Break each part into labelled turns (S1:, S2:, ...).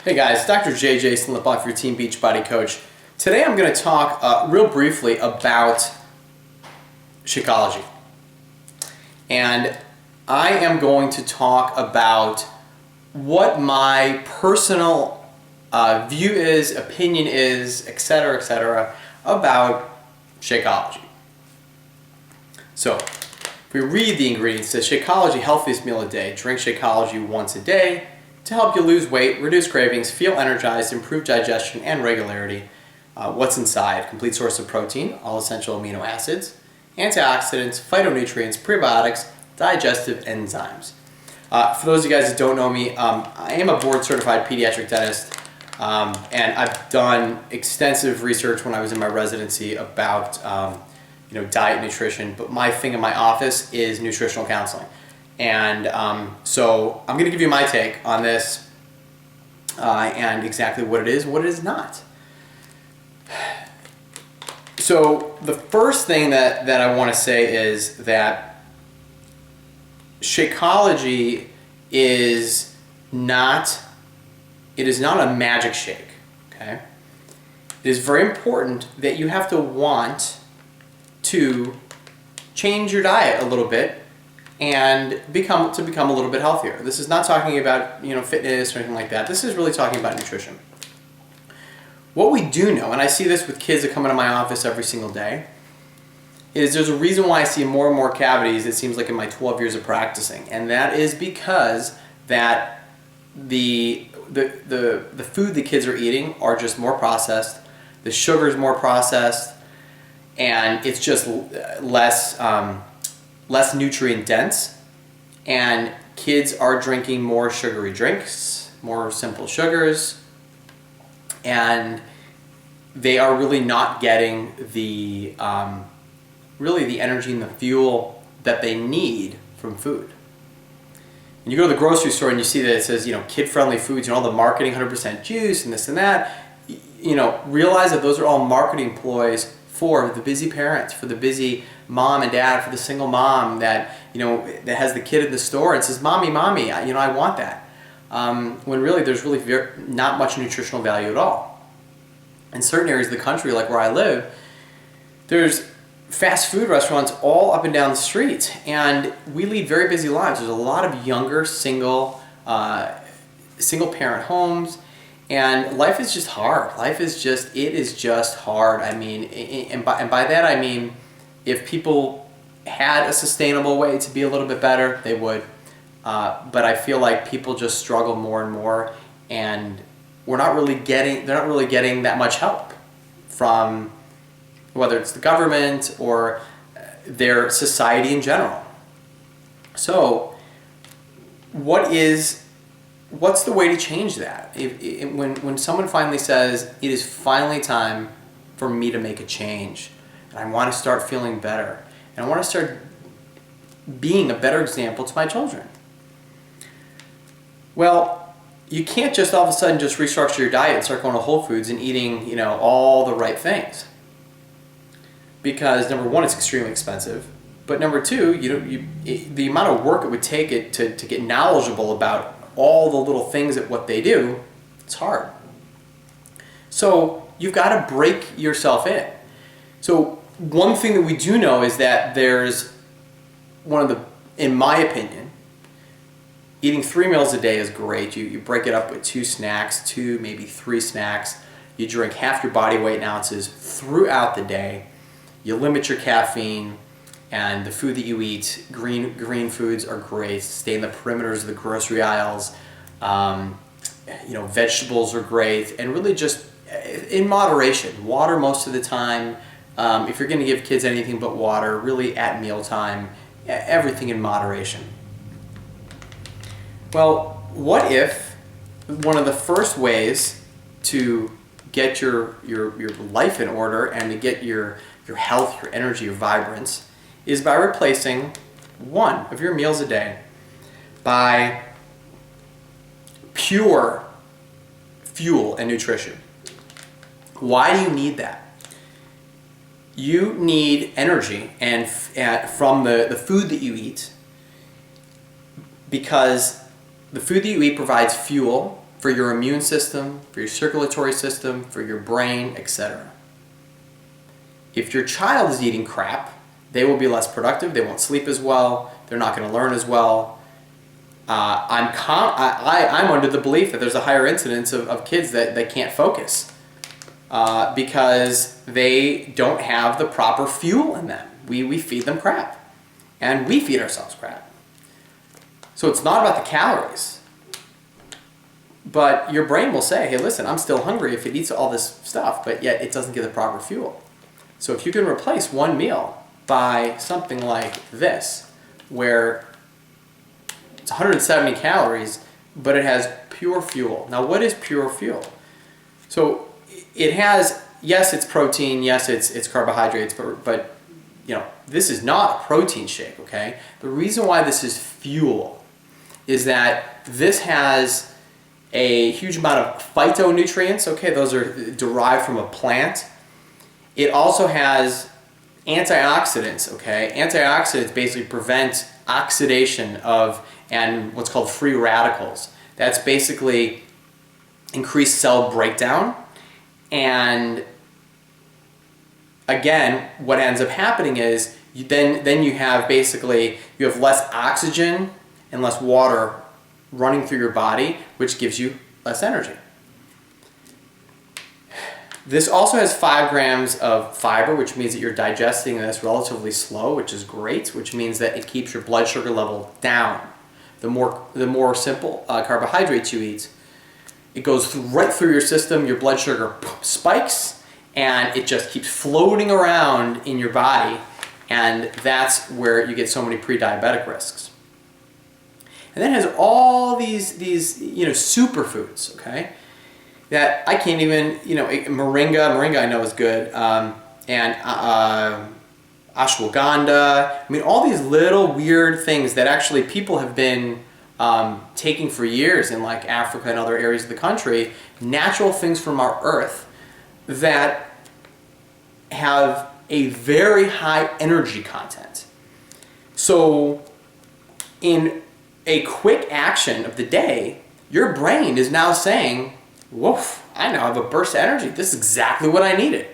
S1: Hey guys, Dr. JJ Sliplock, your Team Beachbody coach. Today I'm going to talk real briefly about Shakeology. And I am going to talk about what my personal view is, opinion is, etc., about Shakeology. So, if we read the ingredients, it says Shakeology, healthiest meal a day. Drink Shakeology once a day to help you lose weight, reduce cravings, feel energized, improve digestion and regularity. What's inside? Complete source of protein, all essential amino acids, antioxidants, phytonutrients, prebiotics, digestive enzymes. For those of you guys that don't know me, I am a board certified pediatric dentist, and I've done extensive research when I was in my residency about diet and nutrition, but my thing in my office is nutritional counseling. And so I'm going to give you my take on this and exactly what it is and what it is not. So the first thing that I want to say is that Shakeology is not a magic shake, okay? It is very important that you have to want to change your diet a little bit and become a little bit healthier. This is not talking about fitness or anything like that. This is really talking about nutrition. What we do know, and I see this with kids that come into my office every single day, is there's a reason why I see more and more cavities, it seems like, in my 12 years of practicing, and that is because that the food the kids are eating are just more processed, the sugar is more processed, and it's just less nutrient dense, and kids are drinking more sugary drinks, more simple sugars, and they are really not getting the energy and the fuel that they need from food. And you go to the grocery store and you see that it says kid-friendly foods and all the marketing, 100% juice and this and that. Realize that those are all marketing ploys for the busy parents, for the busy mom and dad, for the single mom that that has the kid in the store and says, "Mommy, I want that." When really there's really not much nutritional value at all. In certain areas of the country, like where I live, there's fast food restaurants all up and down the street, and we lead very busy lives. There's a lot of younger single parent homes. And life is just hard. It is just hard. I mean, and by that I mean, if people had a sustainable way to be a little bit better, they would. But I feel like people just struggle more and more, and they're not really getting that much help from whether it's the government or their society in general. So, what's the way to change that? When someone finally says, it is finally time for me to make a change, and I want to start feeling better, and I want to start being a better example to my children. Well, you can't just all of a sudden just restructure your diet and start going to Whole Foods and eating all the right things. Because number one, it's extremely expensive. But number two, the amount of work it would take it to get knowledgeable about all the little things that what they do, it's hard. So you've got to break yourself in. So one thing that we do know is that there's in my opinion, eating 3 meals a day is great. You break it up with 2 snacks, 2, maybe 3 snacks. You drink half your body weight in ounces throughout the day. You limit your caffeine. And the food that you eat, green foods are great. Stay in the perimeters of the grocery aisles. Vegetables are great, and really just in moderation. Water most of the time. If you're going to give kids anything but water, really at mealtime. Everything in moderation. Well, what if one of the first ways to get your life in order and to get your health, your energy, your vibrance is by replacing one of your meals a day by pure fuel and nutrition. Why do you need that? You need energy from the food that you eat, because the food that you eat provides fuel for your immune system, for your circulatory system, for your brain, etc. If your child is eating crap, they will be less productive, they won't sleep as well, they're not going to learn as well. I'm under the belief that there's a higher incidence of kids that can't focus because they don't have the proper fuel in them. We feed them crap, and we feed ourselves crap. So it's not about the calories, but your brain will say, hey, listen, I'm still hungry if it eats all this stuff, but yet it doesn't get the proper fuel. So if you can replace one meal by something like this, where it's 170 calories, but it has pure fuel. Now, what is pure fuel? So it has, yes, it's protein, yes, it's carbohydrates, but you know, this is not a protein shake, okay? The reason why this is fuel is that this has a huge amount of phytonutrients, okay? Those are derived from a plant. It also has antioxidants, okay? Antioxidants basically prevent oxidation of and what's called free radicals. That's basically increased cell breakdown. And again, what ends up happening is then you have basically, you have less oxygen and less water running through your body, which gives you less energy. This also has 5 grams of fiber, which means that you're digesting this relatively slow, which is great, which means that it keeps your blood sugar level down. The more simple carbohydrates you eat, it goes right through your system, your blood sugar spikes, and it just keeps floating around in your body, and that's where you get so many pre-diabetic risks. And then it has all these superfoods, okay? That I can't even, moringa I know is good, and ashwagandha. I mean, all these little weird things that actually people have been taking for years in like Africa and other areas of the country, natural things from our earth that have a very high energy content. So in a quick action of the day, your brain is now saying, woof, I now have a burst of energy. This is exactly what I needed.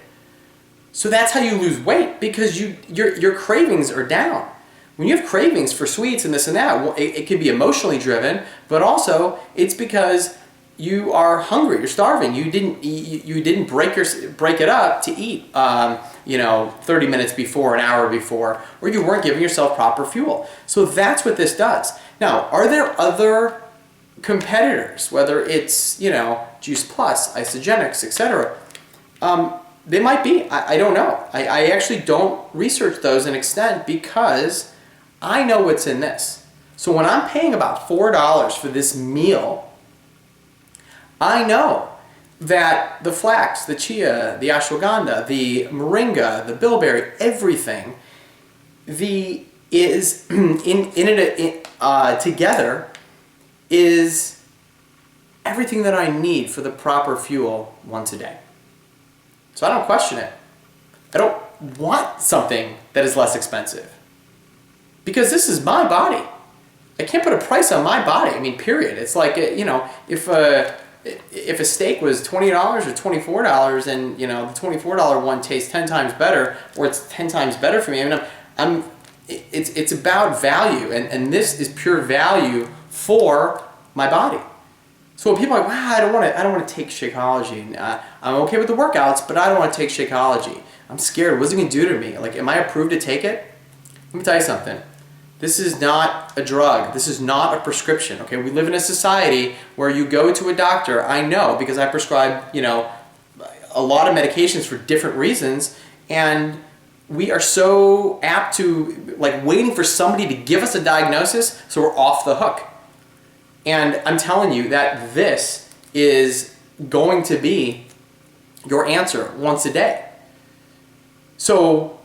S1: So that's how you lose weight, because your cravings are down. When you have cravings for sweets and this and that, it can be emotionally driven, but also it's because you are hungry, you're starving. You didn't break it up to eat 30 minutes before, an hour before, or you weren't giving yourself proper fuel. So that's what this does. Now, are there other competitors, whether it's, Juice Plus, Isogenics, etc.? They might be. I don't know. I actually don't research those in extent because I know what's in this. So when I'm paying about $4 for this meal, I know that the flax, the chia, the ashwagandha, the moringa, the bilberry, everything, together is everything that I need for the proper fuel once a day. So I don't question it. I don't want something that is less expensive, because this is my body. I can't put a price on my body. I mean, period. It's like, if a steak was $20 or $24 and, the $24 one tastes 10 times better, or it's 10 times better for me, it's about value, and this is pure value for my body. So when people are like, wow, I don't want to take Shakeology. I'm okay with the workouts, but I don't want to take Shakeology. I'm scared. What's it going to do to me? Like, am I approved to take it? Let me tell you something. This is not a drug. This is not a prescription. Okay, we live in a society where you go to a doctor. I know, because I prescribe, a lot of medications for different reasons, and we are so apt to waiting for somebody to give us a diagnosis, so we're off the hook. And I'm telling you that this is going to be your answer once a day. So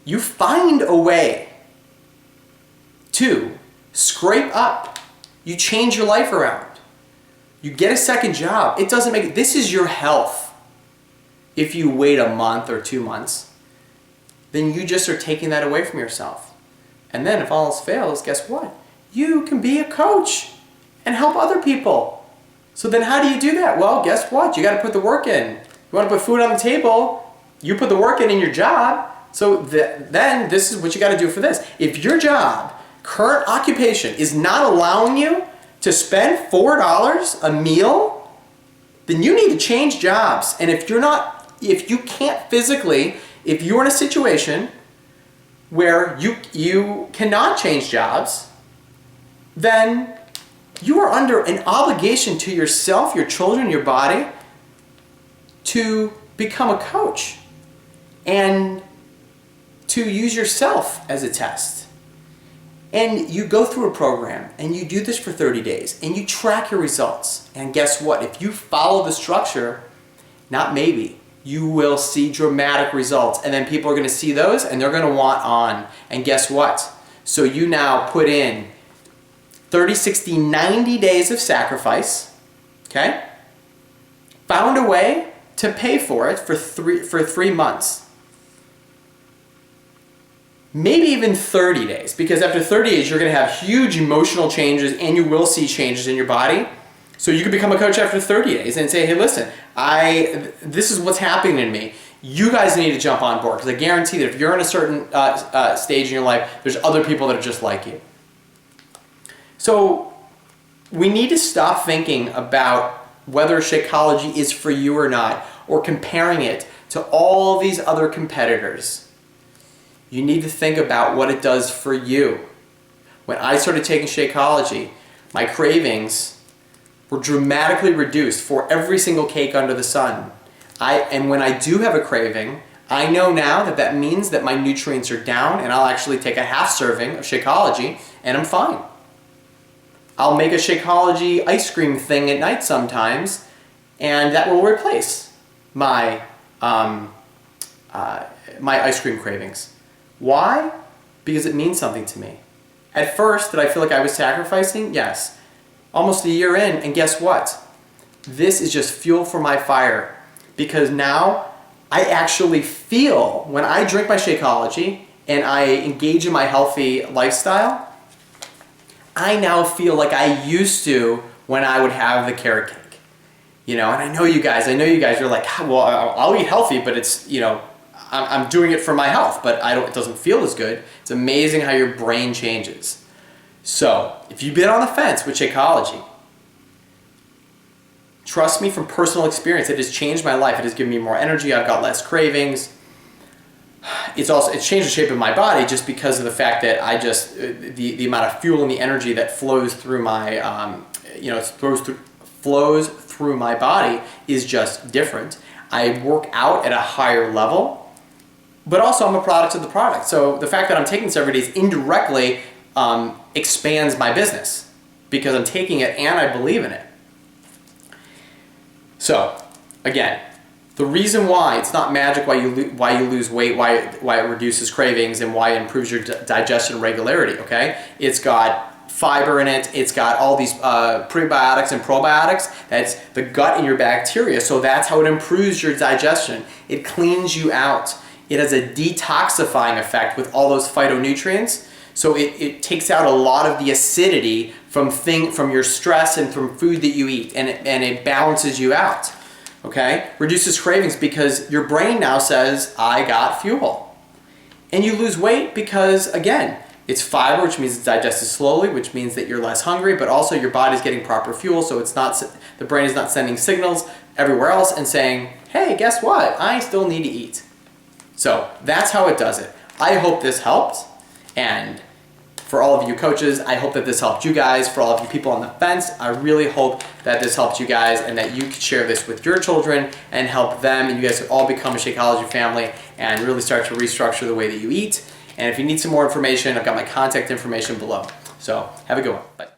S1: you find a way to scrape up. You change your life around. You get a second job. It doesn't make it. This is your health. If you wait a month or 2 months, then you just are taking that away from yourself. And then if all else fails, guess what? You can be a coach and help other people. So then how do you do that? Well, guess what? You got to put the work in. You want to put food on the table, you put the work in your job. So then this is what you got to do for this. If your job, current occupation, is not allowing you to spend $4 a meal, then you need to change jobs. And if you can't physically, if you're in a situation where you cannot change jobs, then you are under an obligation to yourself, your children, your body, to become a coach and to use yourself as a test. And you go through a program and you do this for 30 days and you track your results. And guess what? If you follow the structure, not maybe, you will see dramatic results. And then people are going to see those and they're going to want on. And guess what? So you now put in 30, 60, 90 days of sacrifice, okay? Found a way to pay for it for 3 months. Maybe even 30 days, because after 30 days you're going to have huge emotional changes and you will see changes in your body. So you can become a coach after 30 days and say, hey, listen, this is what's happening in me. You guys need to jump on board, because I guarantee that if you're in a certain stage in your life, there's other people that are just like you. So we need to stop thinking about whether Shakeology is for you or not, or comparing it to all these other competitors. You need to think about what it does for you. When I started taking Shakeology, my cravings were dramatically reduced for every single cake under the sun. And when I do have a craving, I know now that that means that my nutrients are down, and I'll actually take a half serving of Shakeology and I'm fine. I'll make a Shakeology ice cream thing at night sometimes, and that will replace my ice cream cravings. Why? Because it means something to me. At first, did I feel like I was sacrificing? Yes. Almost a year in, and guess what? This is just fuel for my fire, because now I actually feel, when I drink my Shakeology and I engage in my healthy lifestyle, I now feel like I used to when I would have the carrot cake. You know, and I know you guys, you're like, well, I'll eat healthy, but it's, you know, I'm doing it for my health, but it doesn't feel as good. It's amazing how your brain changes. So, if you've been on the fence with Shakeology, trust me from personal experience, it has changed my life. It has given me more energy. I've got less cravings. It's changed the shape of my body just because of the fact that the amount of fuel and the energy that flows through my, flows through my body is just different. I work out at a higher level. But also I'm a product of the product. So the fact that I'm taking this every day is indirectly expands my business, because I'm taking it and I believe in it. So again, the reason why it's not magic, why you lose weight, why it reduces cravings, and why it improves your digestion regularity, okay? It's got fiber in it, it's got all these prebiotics and probiotics. That's the gut and your bacteria, so that's how it improves your digestion. It cleans you out. It has a detoxifying effect with all those phytonutrients. So it takes out a lot of the acidity from your stress and from food that you eat, and it balances you out. Okay? Reduces cravings because your brain now says, I got fuel. And you lose weight because, again, it's fiber, which means it's digested slowly, which means that you're less hungry, but also your body's getting proper fuel, so the brain is not sending signals everywhere else and saying, hey, guess what? I still need to eat. So that's how it does it. I hope this helped, and for all of you coaches, I hope that this helped you guys. For all of you people on the fence, I really hope that this helped you guys and that you can share this with your children and help them, and you guys can all become a Shakeology family and really start to restructure the way that you eat. And if you need some more information, I've got my contact information below. So have a good one. Bye.